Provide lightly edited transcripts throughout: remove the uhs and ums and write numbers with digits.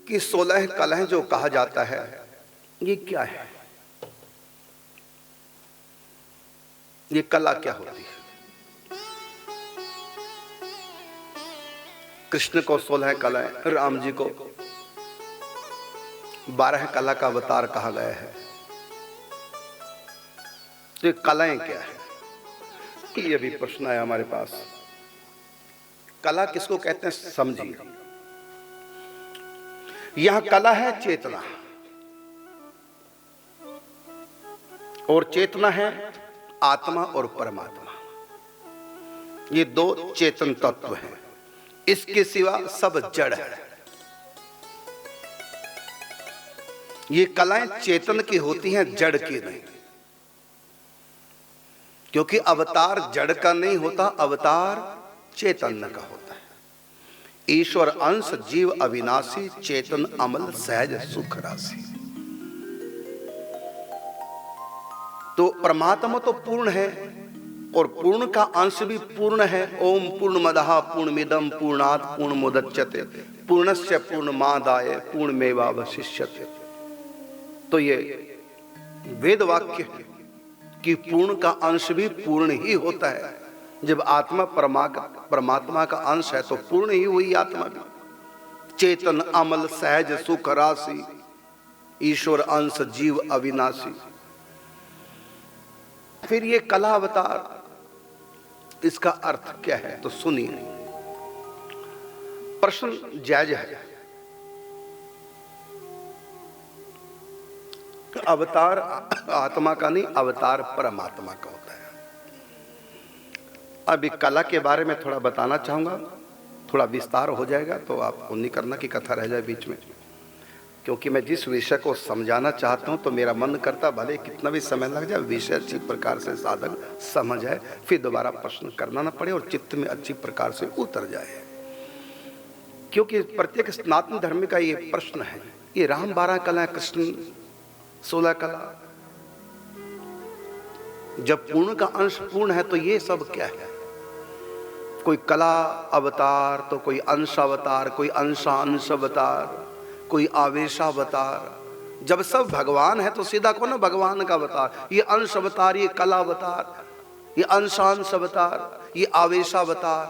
कि 16 कलाएं जो कहा जाता है ये क्या है, ये कला क्या होती है। कृष्ण को 16 कलाएं, राम जी को 12 कला का अवतार कहा गया है। तो ये कलाएं क्या है, ये भी प्रश्न है हमारे पास। कला किसको कहते हैं समझिए। यह कला है चेतना, और चेतना है आत्मा और परमात्मा। ये दो चेतन तत्व हैं, इसके सिवा सब जड़ है। ये कलाएं चेतन की होती हैं, जड़ की नहीं, क्योंकि अवतार जड़ का नहीं होता, अवतार चैतन्य का होता है। ईश्वर अंश जीव अविनाशी, चेतन अमल सहज सुख राशि। तो परमात्मा तो पूर्ण है, और पूर्ण का अंश भी पूर्ण है। ओम पूर्णमदः पूर्णमिदं पूर्णात् पूर्णमुदच्यते पूर्णस्य पूर्णमादाय पूर्णमेवावशिष्यते। तो ये वेद वाक्य है कि पूर्ण का अंश भी पूर्ण ही होता है। जब आत्मा परमात्मा का अंश है तो पूर्ण ही हुई आत्मा भी। चेतन अमल सहज सुख राशि, ईश्वर अंश जीव अविनाशी। फिर ये कला अवतार, इसका अर्थ क्या है तो सुनिए। प्रश्न जायज है। अवतार आत्मा का नहीं, अवतार परमात्मा का होता है। अभी कला के बारे में थोड़ा बताना चाहूंगा, थोड़ा विस्तार हो जाएगा तो आपको नहीं करना कि कथा रह जाए बीच में, क्योंकि मैं जिस विषय को समझाना चाहता हूं तो मेरा मन करता भले कितना भी समय लग जाए, विषय अच्छी प्रकार से साधक समझ जाए, फिर दोबारा प्रश्न करना ना पड़े और चित्त में अच्छी प्रकार से उतर जाए। क्योंकि प्रत्येक सनातन धर्म का ये प्रश्न है। ये राम 12 कला, कृष्ण 16 कला, जब पूर्ण का अंश पूर्ण है तो ये सब क्या है। कोई कला अवतार तो कोई अंश अवतार, कोई अंश अवतार, कोई आवेशावतार। जब सब भगवान है तो सीधा कौन है भगवान का अवतार। ये अंश अवतार, ये कला अवतार, ये अंशांश अवतार, ये आवेशावतार,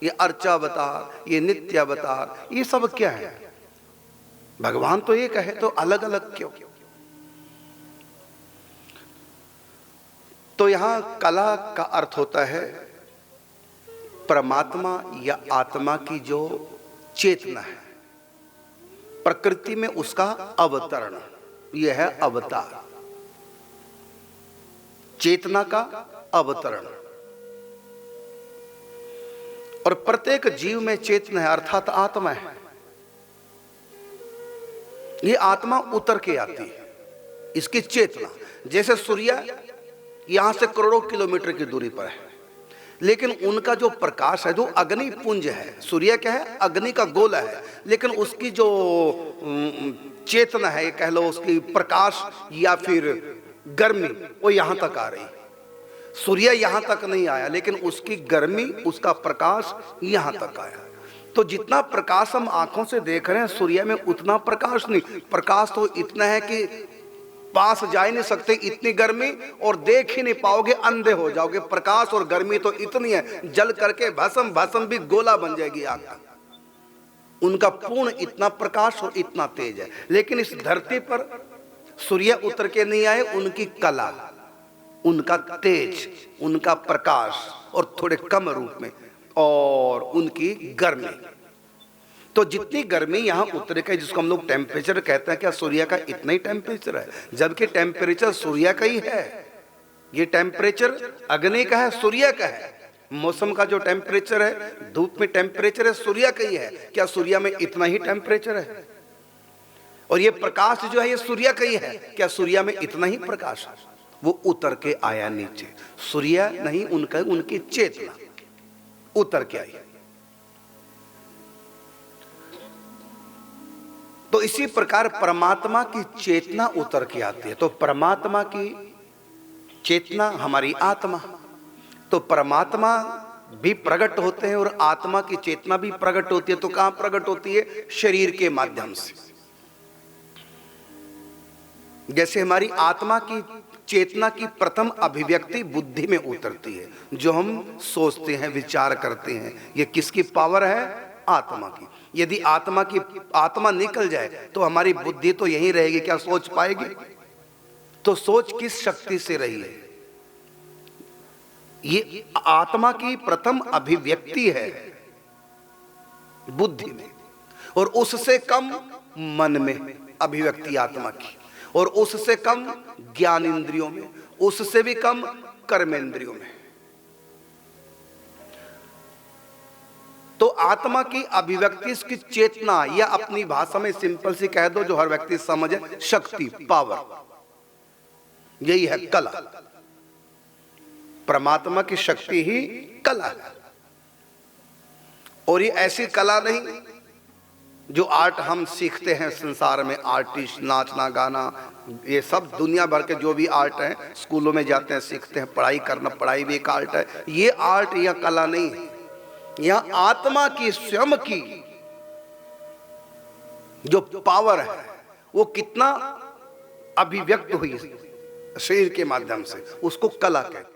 ये अर्चावतार, ये नित्य अवतार, ये सब क्या है। भगवान तो एक है तो अलग अलग क्यों। तो यहां कला का अर्थ होता है परमात्मा या आत्मा की जो चेतना है, प्रकृति में उसका अवतरण, यह है अवतार। चेतना का अवतरण। और प्रत्येक जीव में चेतना है, अर्थात आत्मा है। ये आत्मा उतर के आती है, इसकी चेतना। जैसे सूर्य यहां से करोड़ों किलोमीटर की दूरी पर है, लेकिन उनका जो प्रकाश है, जो अग्नि पुंज है, सूर्य क्या है, अग्नि का गोला है, लेकिन उसकी जो चेतना है, कह लो उसकी प्रकाश या फिर गर्मी, वो यहां तक आ रही। सूर्य यहां तक नहीं आया, लेकिन उसकी गर्मी, उसका प्रकाश यहां तक आया। तो जितना प्रकाश हम आंखों से देख रहे हैं सूर्य में, उतना प्रकाश नहीं। प्रकाश तो इतना है कि पास जा ही नहीं सकते, इतनी गर्मी, और देख ही नहीं पाओगे, अंधे हो जाओगे। प्रकाश और गर्मी तो इतनी है, जल करके भस्म भी गोला बन जाएगी आग का। उनका पूर्ण इतना प्रकाश और इतना तेज है। लेकिन इस धरती पर सूर्य उतर के नहीं आए, उनकी कला, उनका तेज, उनका प्रकाश, और थोड़े कम रूप में, और उनकी गर्मी। तो जितनी गर्मी यहाँ उतरे का, जिसको हम लोग टेम्परेचर कहते हैं, क्या सूर्य का इतना ही टेम्परेचर है? जबकि टेम्परेचर सूर्य का ही है। ये टेम्परेचर अग्नि का है, सूर्य का है। मौसम का जो टेम्परेचर है, धूप में टेम्परेचर है, सूर्य का ही है। क्या सूर्य में इतना ही टेम्परेचर है? और ये प्रकाश जो है, ये सूर्य का ही है। क्या सूर्य में इतना ही प्रकाश है? वो उतर के आया नीचे। सूर्य नहीं, उनका, उनकी चेतना उतर के आई। तो इसी प्रकार परमात्मा की चेतना उतर के आती है। तो परमात्मा की चेतना हमारी आत्मा, तो परमात्मा भी प्रकट होते हैं और आत्मा की चेतना भी प्रकट होती है। तो कहां प्रकट होती है? शरीर के माध्यम से। जैसे हमारी आत्मा की चेतना की प्रथम अभिव्यक्ति बुद्धि में उतरती है, जो हम सोचते हैं, विचार करते हैं, ये किसकी पावर है? आत्मा की। यदि आत्मा निकल जाए तो हमारी बुद्धि तो यहीं रहेगी, क्या सोच पाएगी? तो सोच किस शक्ति से रही है? ये आत्मा की प्रथम अभिव्यक्ति है बुद्धि में, और उससे कम मन में अभिव्यक्ति आत्मा की, और उससे कम ज्ञान इंद्रियों में, उससे भी कम कर्मेंद्रियों में। तो आत्मा की अभिव्यक्ति, इसकी चेतना, या अपनी भाषा में सिंपल सी कह दो जो हर व्यक्ति समझे, शक्ति, पावर, यही है कला। परमात्मा की शक्ति ही कला है। और ये ऐसी कला नहीं जो आर्ट हम सीखते हैं संसार में, आर्टिस्ट, नाचना गाना, ये सब दुनिया भर के जो भी आर्ट है, स्कूलों में जाते हैं, सीखते हैं, पढ़ाई करना, पढ़ाई भी एक आर्ट है। ये आर्ट या कला नहीं है, यह आत्मा की स्वयं की जो पावर है वो कितना अभिव्यक्त हुई शरीर के माध्यम से, उसको कला कहते हैं।